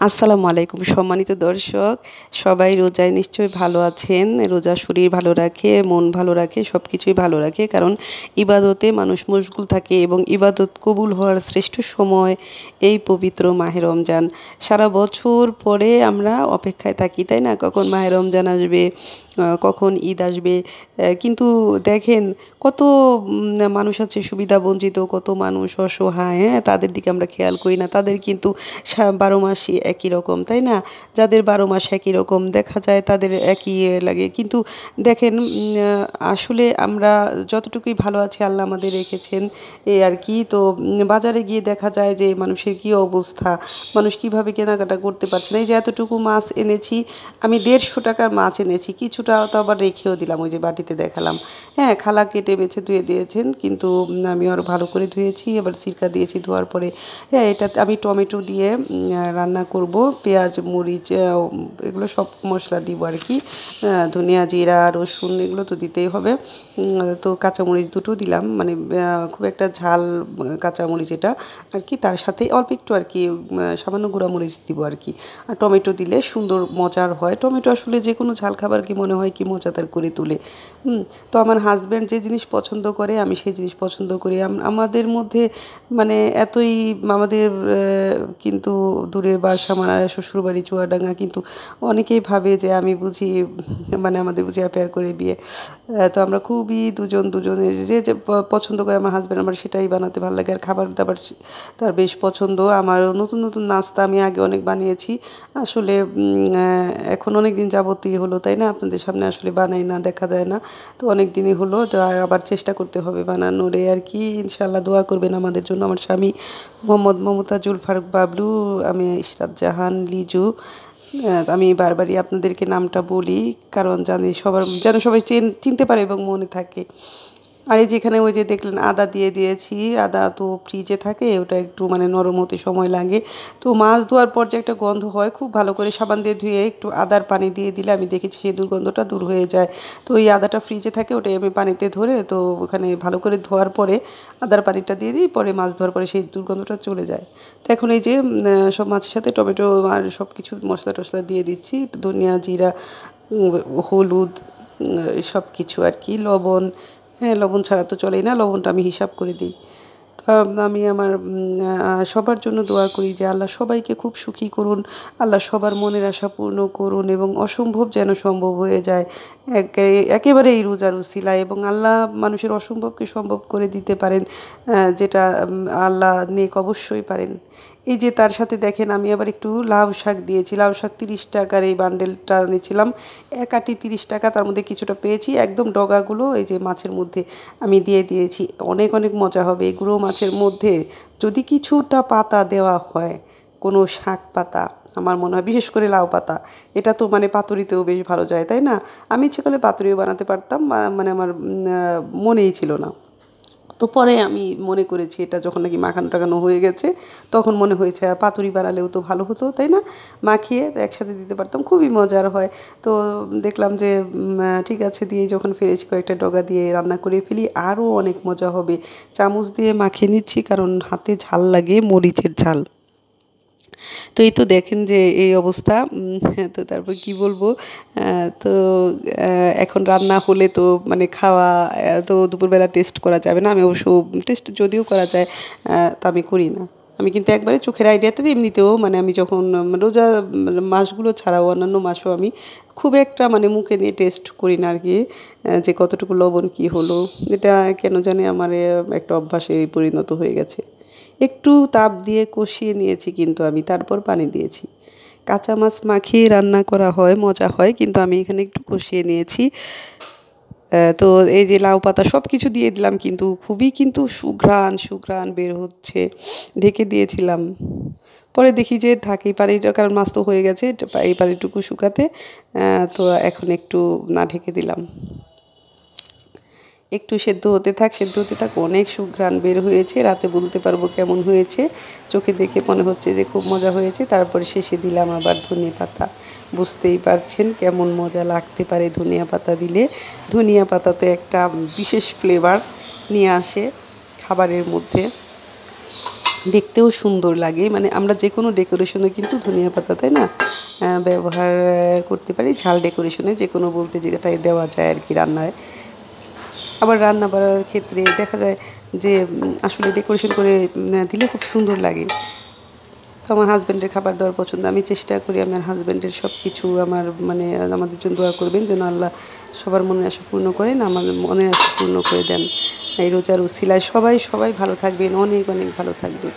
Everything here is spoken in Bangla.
আসসালামু আলাইকুম সম্মানিত দর্শক, সবাই রোজায় নিশ্চয়ই ভালো আছেন। রোজা শরীর ভালো রাখে, মন ভালো রাখে, সব কিছুই ভালো রাখে। কারণ ইবাদতে মানুষ মশগুল থাকে এবং ইবাদত কবুল হওয়ার শ্রেষ্ঠ সময় এই পবিত্র মাহে রমজান। সারা বছর পরে আমরা অপেক্ষায় থাকি, তাই না? কখন মাহে রমজান আসবে, কখন ঈদ আসবে। কিন্তু দেখেন কত মানুষ আছে সুবিধাবঞ্চিত, কত মানুষ অসহায়, হ্যাঁ, তাদের দিকে আমরা খেয়াল করি না। তাদের কিন্তু 12 মাসই একই রকম, তাই না? যাদের 12 মাস একই রকম দেখা যায় তাদের একই লাগে। কিন্তু দেখেন আসলে আমরা যতটুকুই ভালো আছি আল্লাহ আমাদের রেখেছেন এই আর কি। তো বাজারে গিয়ে দেখা যায় যে মানুষের কী অবস্থা, মানুষ কিভাবে কেনাকাটা করতে পারছে না। এই যে এতটুকু মাছ এনেছি, আমি 150 টাকার মাছ এনেছি, কিছুটা তো আবার রেখেও দিলাম, ওই যে বাটিতে দেখালাম। হ্যাঁ, খালা কেটে বেছে ধুয়ে দিয়েছেন, কিন্তু আমি আরও ভালো করে ধুয়েছি, এবার সিরকা দিয়েছি ধোয়ার পরে। হ্যাঁ, এটাতে আমি টমেটো দিয়ে রান্না করব, পেঁয়াজ মরিচ এগুলো সব মশলা দিব আর কি। ধনিয়া জিরা রসুন এগুলো তো দিতেই হবে। তো কাঁচামরিচ দুটো দিলাম, মানে খুব একটা ঝাল কাঁচামরিচ এটা আর কি। তার সাথে অল্প একটু আর কি সামান্য গুঁড়ামরিচ দিব আর কি। আর টমেটো দিলে সুন্দর মজার হয়। টমেটো আসলে যে কোনো ঝাল খাবার কি মনে হয় কি মজাদার করে তোলে। তো আমার হাজব্যান্ড যে জিনিস পছন্দ করে আমি সেই জিনিস পছন্দ করি। আমাদের মধ্যে মানে এতই আমাদের কিন্তু দূরে বাসা, আমার শ্বশুরবাড়ি চুয়াডাঙ্গা, কিন্তু অনেকেই ভাবে যে আমি বুঝি মানে আমাদের বুঝি অ্যাফেয়ার করে বিয়ে। তো আমরা খুবই দুজনের যে যে পছন্দ করে আমার হাজব্যান্ড, আমার সেটাই বানাতে ভালো লাগে। আর খাবার দাবার তার বেশ পছন্দ। আমার নতুন নতুন নাস্তা আমি আগে অনেক বানিয়েছি আসলে, এখন অনেক দিন যাবতই হলো, তাই না? আপনাদের সামনে আসলে বানাই না, দেখা যায় না। তো অনেক দিনই হলো, তো আবার চেষ্টা করতে হবে বানানোর আর কি। ইনশাআল্লাহ দোয়া করবেন আমাদের জন্য। আমার স্বামী মোহাম্মদ মমতাজুল ফারুক বাবলু, আমি ইশরাত জাহান লিজু। আমি বারবারই আপনাদেরকে নামটা বলি, কারণ জানি সবার যেন সবাই চিনতে পারে এবং মনে থাকে। আর এই যেখানে ওই যে দেখলেন আদা দিয়ে দিয়েছি, আদা তো ফ্রিজে থাকে, ওটা একটু মানে নরম হতে সময় লাগে। তো মাছ ধোয়ার পর যে একটা গন্ধ হয়, খুব ভালো করে সাবান দিয়ে ধুয়ে একটু আদার পানি দিয়ে দিলে আমি দেখেছি সেই দুর্গন্ধটা দূর হয়ে যায়। তো এই আদাটা ফ্রিজে থাকে, ওটাই আমি পানিতে ধরে তো ওখানে ভালো করে ধোয়ার পরে আদার পানিটা দিয়ে দিই, পরে মাছ ধোয়ার পরে সেই দুর্গন্ধটা চলে যায়। তো এখন এই যে সব মাছের সাথে টমেটো আর সব কিছু মশলা টশলা দিয়ে দিচ্ছি, ধনিয়া জিরা হলুদ সব কিছু আর কি, লবণ। হ্যাঁ, লবণ ছাড়া তো চলেই না, লবণটা আমি হিসাব করে দিই। তো আমি আমার সবার জন্য দোয়া করি যে আল্লাহ সবাইকে খুব সুখী করুন, আল্লাহ সবার মনের আশা পূর্ণ করুন এবং অসম্ভব যেন সম্ভব হয়ে যায় একেবারে এই রোজার উসিলায়, এবং আল্লাহ মানুষের অসম্ভবকে সম্ভব করে দিতে পারেন, যেটা আল্লাহ নেক অবশ্যই পারেন। এই যে তার সাথে দেখেন আমি আবার একটু লাউ শাক দিয়েছি। লাউ শাক 30 টাকার এই বান্ডেলটা নিয়েছিলাম, এক আটি 30 টাকা, তার মধ্যে কিছুটা পেয়েছি একদম ডগাগুলো এই যে মাছের মধ্যে আমি দিয়ে দিয়েছি। অনেক অনেক মজা হবে এগুলো মাছের মধ্যে যদি কিছুটা পাতা দেওয়া হয়, কোনো শাক পাতা, আমার মনে হয় বিশেষ করে লাউ পাতা। এটা তো মানে পাতুরিতেও বেশ ভালো যায়, তাই না? আমি ইচ্ছে করলে পাতুরিও বানাতে পারতাম, মানে আমার মনেই ছিল না। তো পরে আমি মনে করেছি এটা যখন নাকি মাখানো টাখানো হয়ে গেছে, তখন মনে হয়েছে পাতুরি বানালেও তো ভালো হতো, তাই না? মাখিয়ে একসাথে দিতে পারতাম, খুবই মজার হয়। তো দেখলাম যে ঠিক আছে, দিয়ে যখন ফেলেছি কয়েকটা ডগা দিয়ে রান্না করে ফেলি, আরও অনেক মজা হবে। চামচ দিয়ে মাখিয়ে নিচ্ছি কারণ হাতে ঝাল লাগে, মরিচের ঝাল। তো এই তো দেখেন যে এই অবস্থা। তো তারপর কি বলবো, তো এখন রান্না হলে তো মানে খাওয়া, তো দুপুরবেলা টেস্ট করা যাবে না। আমি অবশ্য টেস্ট যদিও করা যায়, তা আমি করি না। আমি কিন্তু একবারে চোখের আইডিয়াতে এমনিতেও মানে আমি যখন রোজা মাসগুলো ছাড়াও অন্যান্য মাসও আমি খুব একটা মানে মুখে নিয়ে টেস্ট করি না আর কি, যে কতটুকু লবণ কী হলো। এটা কেন জানি আমার একটা অভ্যাসে পরিণত হয়ে গেছে। একটু তাপ দিয়ে কষিয়ে নিয়েছি কিন্তু আমি, তারপর পানি দিয়েছি। কাঁচা মাছ মাখিয়ে রান্না করা হয়, মজা হয়, কিন্তু আমি এখানে একটু কষিয়ে নিয়েছি। তো এই যে লাউ পাতা সব কিছু দিয়ে দিলাম, কিন্তু খুবই কিন্তু সুঘ্রাণ সুঘ্রাণ বের হচ্ছে। ঢেকে দিয়েছিলাম, পরে দেখি যে থাকে এই পানিটা, কারণ মাছ তো হয়ে গেছে এই পানিটুকু শুকাতে। তো এখন একটু না ঢেকে দিলাম, একটু সেদ্ধ হতে থাক, সেদ্ধ হতে থাক। অনেক সুঘ্রাণ বের হয়েছে, রাতে বলতে পারবো কেমন হয়েছে। চোখে দেখে মনে হচ্ছে যে খুব মজা হয়েছে। তারপরে শেষে দিলাম আবার ধনিয়া পাতা। বুঝতেই পারছেন কেমন মজা লাগতে পারে ধনিয়া পাতা দিলে। ধনিয়া পাতাতে একটা বিশেষ ফ্লেভার নিয়ে আসে খাবারের মধ্যে। দেখতেও সুন্দর লাগে। মানে আমরা যে কোনো ডেকোরেশনে কিন্তু ধনিয়া পাতা, তাই না, ব্যবহার করতে পারি। ঝাল ডেকোরেশনে যে কোনো বলতে যেটাই দেওয়া যায় আর কি রান্নায়। আবার রান্না বাড়ার ক্ষেত্রে দেখা যায় যে আসলে ডেকোরেশন করে দিলে খুব সুন্দর লাগে। তো আমার হাজব্যান্ডের খাবার দাবার পছন্দ। আমি চেষ্টা করি আমার হাজব্যান্ডের সব কিছু আমার মানে আমাদের জন্য দোয়া করবেন যেন আল্লাহ সবার মনের আশা পূর্ণ করেন, আমার মনের আশা পূর্ণ করে দেন। এই রোজার উসিলায় সবাই সবাই ভালো থাকবেন, অনেক অনেক ভালো থাকবেন।